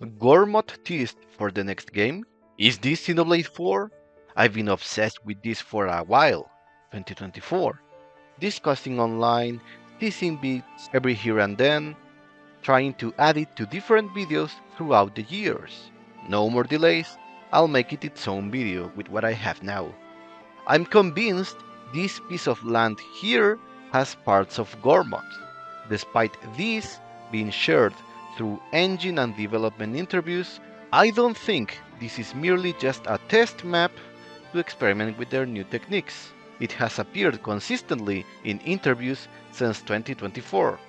Gormott teased for the next game? Is this Xenoblade 4? I've been obsessed with this for a while, 2024, discussing online, teasing bits every here and then, trying to add it to different videos throughout the years. No more delays, I'll make it its own video with what I have now. I'm convinced this piece of land here has parts of Gormott, despite this being shared through engine and development interviews. I don't think this is merely just a test map to experiment with their new techniques. It has appeared consistently in interviews since 2024,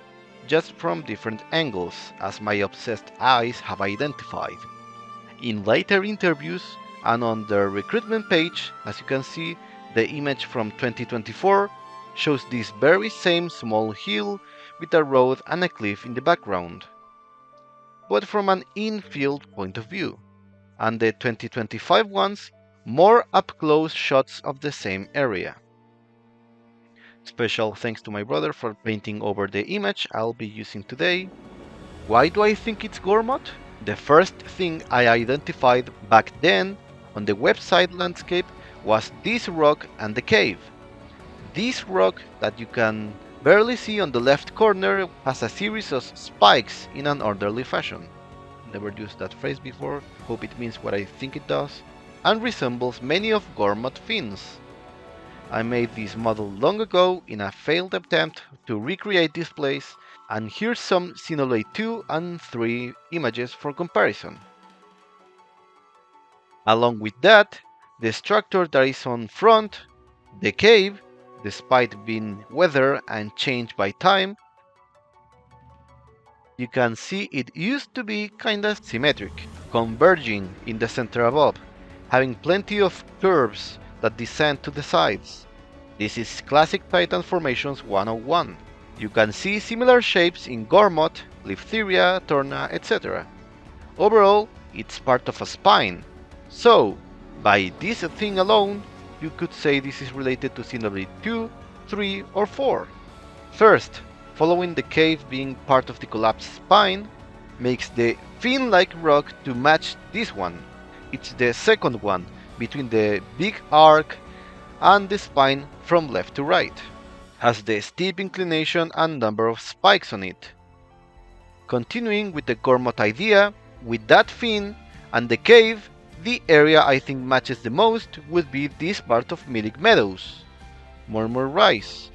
just from different angles, as my obsessed eyes have identified. In later interviews and on their recruitment page, as you can see, the image from 2024 shows this very same small hill with a road and a cliff in the background, but from an in-field point of view, and the 2025 ones more up-close shots of the same area. Special thanks to my brother for painting over the image I'll be using today. Why do I think it's Gormott? The first thing I identified back then on the website landscape was this rock and the cave. This rock that you can barely see on the left corner has a series of spikes in an orderly fashion. Never used that phrase before, hope it means what I think it does, and resembles many of Gormott fins. I made this model long ago in a failed attempt to recreate this place, and here's some Xenoblade 2 and 3 images for comparison. Along with that, the structure that is on front, the cave, despite being weathered and changed by time, you can see it used to be kinda symmetric, converging in the center above, having plenty of curves that descend to the sides. This is classic Titan formations 101. You can see similar shapes in Gormott, Liftheria, Torna, etc. Overall, it's part of a spine, so by this thing alone, you could say this is related to Xenoblade 2, 3 or 4. First, following the cave being part of the collapsed spine makes the fin-like rock to match this one. It's the second one between the big arc and the spine from left to right. Has the steep inclination and number of spikes on it. Continuing with the Gormott idea, with that fin and the cave, the area I think matches the most would be this part of Milik Meadows, Murmur Rise.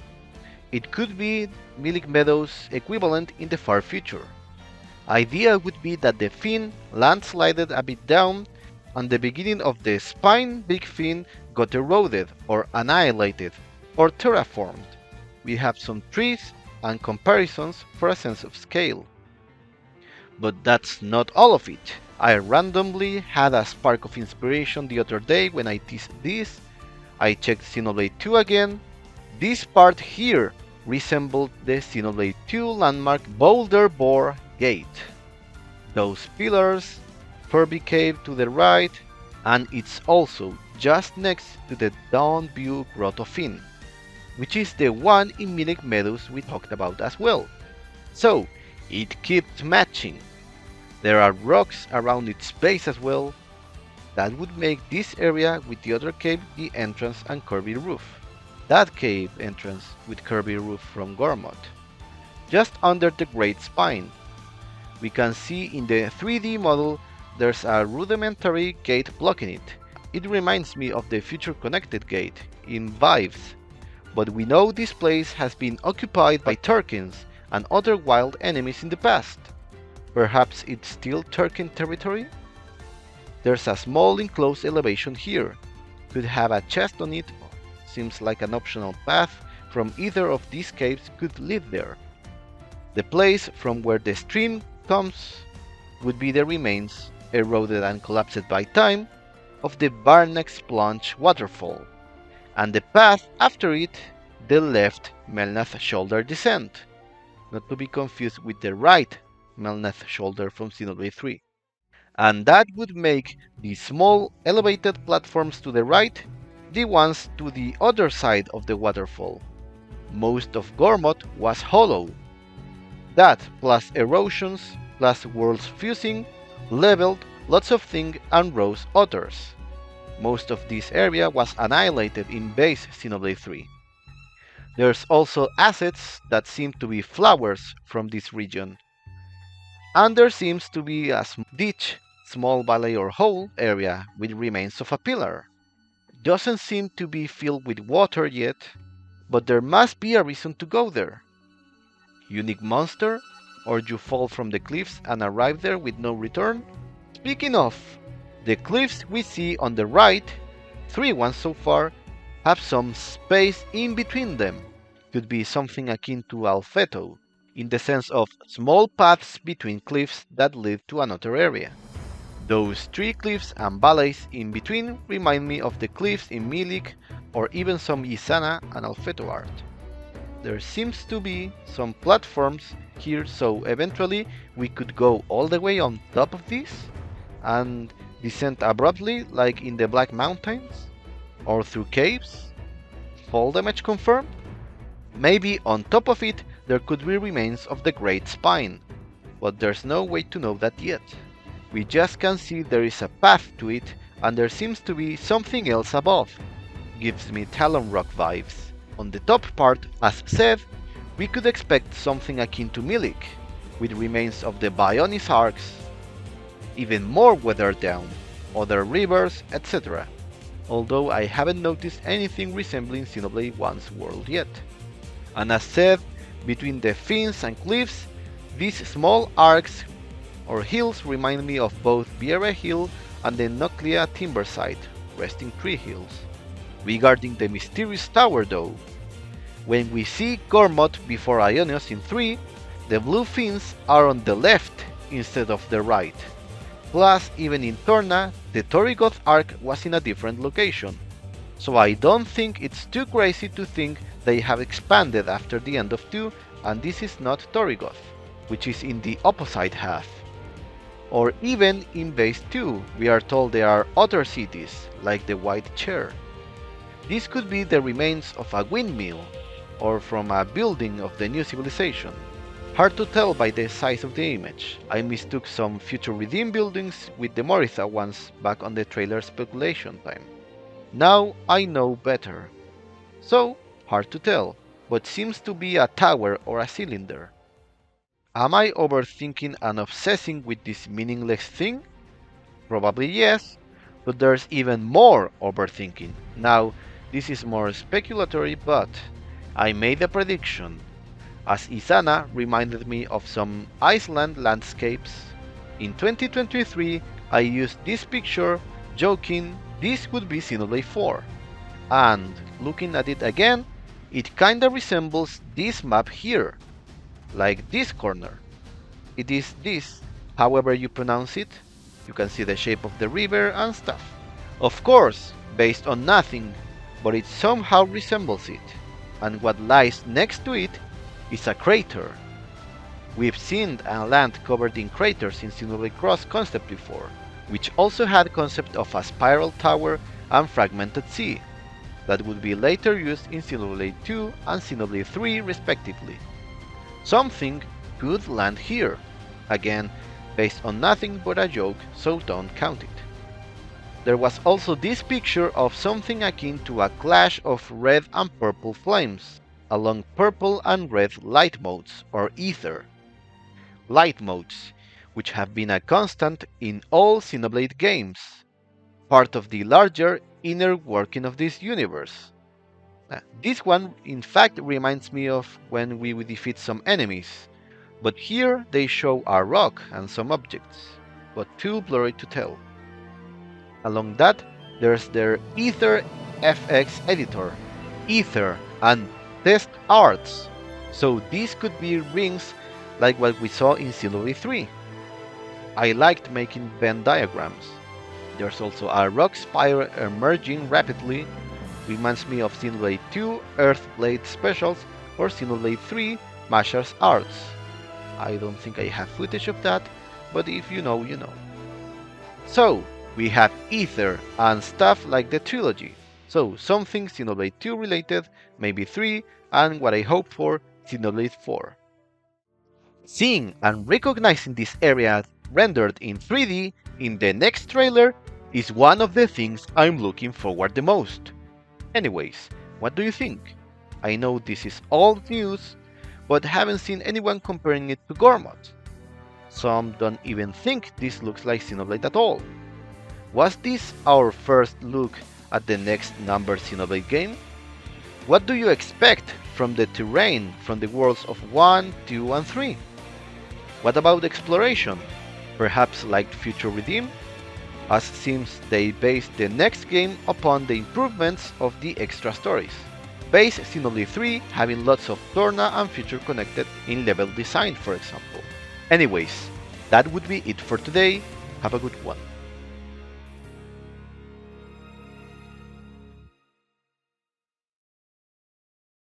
It could be Milik Meadows equivalent in the far future. Idea would be that the fin landslided a bit down and the beginning of the spine big fin got eroded or annihilated or terraformed. We have some trees and comparisons for a sense of scale. But that's not all of it. I randomly had a spark of inspiration the other day when I teased this. I checked Xenoblade 2 again. This part here resembled the Xenoblade 2 landmark Boulder Boar Gate. Those pillars, Furby Cave to the right, and it's also just next to the Dawn View Grotto Fin, which is the one in Milik Meadows we talked about as well. So, it keeps matching. There are rocks around its base as well. That would make this area with the other cave the entrance and curvy roof. That cave entrance with curvy roof from Gormott. Just under the Great Spine. We can see in the 3D model there's a rudimentary gate blocking it. It reminds me of the future connected gate in Vives, but we know this place has been occupied by Turkins and other wild enemies in the past. Perhaps it's still Turkin territory? There's a small enclosed elevation here. Could have a chest on it. Seems like an optional path from either of these caves could lead there. The place from where the stream comes would be the remains, eroded and collapsed by time, of the Barnex Plunge waterfall, and the path after it, the left Melnath Shoulder descent, not to be confused with the right Melnath Shoulder from Xenoblade 3. And that would make the small elevated platforms to the right the ones to the other side of the waterfall. Most of Gormott was hollow. That plus erosions plus worlds fusing leveled lots of things and rose otters. Most of this area was annihilated in base Xenoblade 3. There's also assets that seem to be flowers from this region, and there seems to be a ditch, small valley or hole area with remains of a pillar. Doesn't seem to be filled with water yet, but there must be a reason to go there. Unique monster? Or you fall from the cliffs and arrive there with no return? Speaking of, the cliffs we see on the right, 3 ones so far, have some space in between them. Could be something akin to Alpheto, in the sense of small paths between cliffs that lead to another area. Those 3 cliffs and valleys in between remind me of the cliffs in Milik or even some Isana and Alpheto art. There seems to be some platforms here, so eventually we could go all the way on top of this and descend abruptly like in the Black Mountains, or through caves. Fall damage confirmed? Maybe on top of it there could be remains of the Great Spine, but there's no way to know that yet. We just can see there is a path to it and there seems to be something else above. Gives me Talon Rock vibes. On the top part, as said, we could expect something akin to Milik, with remains of the Bionis arcs, even more weathered down, other rivers, etc. Although I haven't noticed anything resembling Xenoblade 1's world yet. And as said, between the fins and cliffs, these small arcs or hills remind me of both Viera Hill and the Noclia Timber Site, resting tree hills. Regarding the mysterious tower though, when we see Gormott before Ionios in 3, the blue fins are on the left instead of the right. Plus, even in Torna, the Torrigoth arc was in a different location. So I don't think it's too crazy to think they have expanded after the end of 2 and this is not Torrigoth, which is in the opposite half. Or even in base 2, we are told there are other cities, like the White Chair. This could be the remains of a windmill, or from a building of the new civilization. Hard to tell by the size of the image. I mistook some future Redeem buildings with the Moritha ones back on the trailer speculation time. Now I know better. So, hard to tell, but seems to be a tower or a cylinder. Am I overthinking and obsessing with this meaningless thing? Probably yes, but there's even more overthinking. Now, this is more speculatory, but I made a prediction, as Isana reminded me of some Iceland landscapes. In 2023, I used this picture, joking this would be Xenoblade 4. And looking at it again, it kinda resembles this map here, like this corner. It is this, however you pronounce it. You can see the shape of the river and stuff. Of course, based on nothing, but it somehow resembles it, and what lies next to it is a crater. We've seen a land covered in craters in Xenoblade Cross concept before, which also had concept of a spiral tower and fragmented sea, that would be later used in Xenoblade 2 and Xenoblade 3 respectively. Something could land here, again based on nothing but a joke, so don't count it. There was also this picture of something akin to a clash of red and purple flames, along purple and red light modes, or ether. Light modes, which have been a constant in all Xenoblade games, part of the larger inner working of this universe. This one in fact reminds me of when we defeat some enemies, but here they show a rock and some objects, but too blurry to tell. Along that, there's their Ether FX editor, Ether, and Test Arts, so these could be rings like what we saw in Xenoblade 3. I liked making Venn diagrams. There's also a rock spire emerging rapidly, reminds me of Xenoblade 2 Earthblade specials or Xenoblade 3 Mashar's Arts. I don't think I have footage of that, but if you know, you know. So, we have Ether and stuff like the trilogy, so something Xenoblade 2 related, maybe 3, and what I hope for, Xenoblade 4. Seeing and recognizing this area rendered in 3D in the next trailer is one of the things I'm looking forward the most. Anyways, what do you think? I know this is old news, but haven't seen anyone comparing it to Gormott. Some don't even think this looks like Xenoblade at all. Was this our first look at the next numbered Xenoblade game? What do you expect from the terrain from the worlds of 1, 2, and 3? What about exploration? Perhaps like Future Redeem? As seems they base the next game upon the improvements of the extra stories. Base Xenoblade 3 having lots of Torna and Future connected in level design, for example. Anyways, that would be it for today. Have a good one.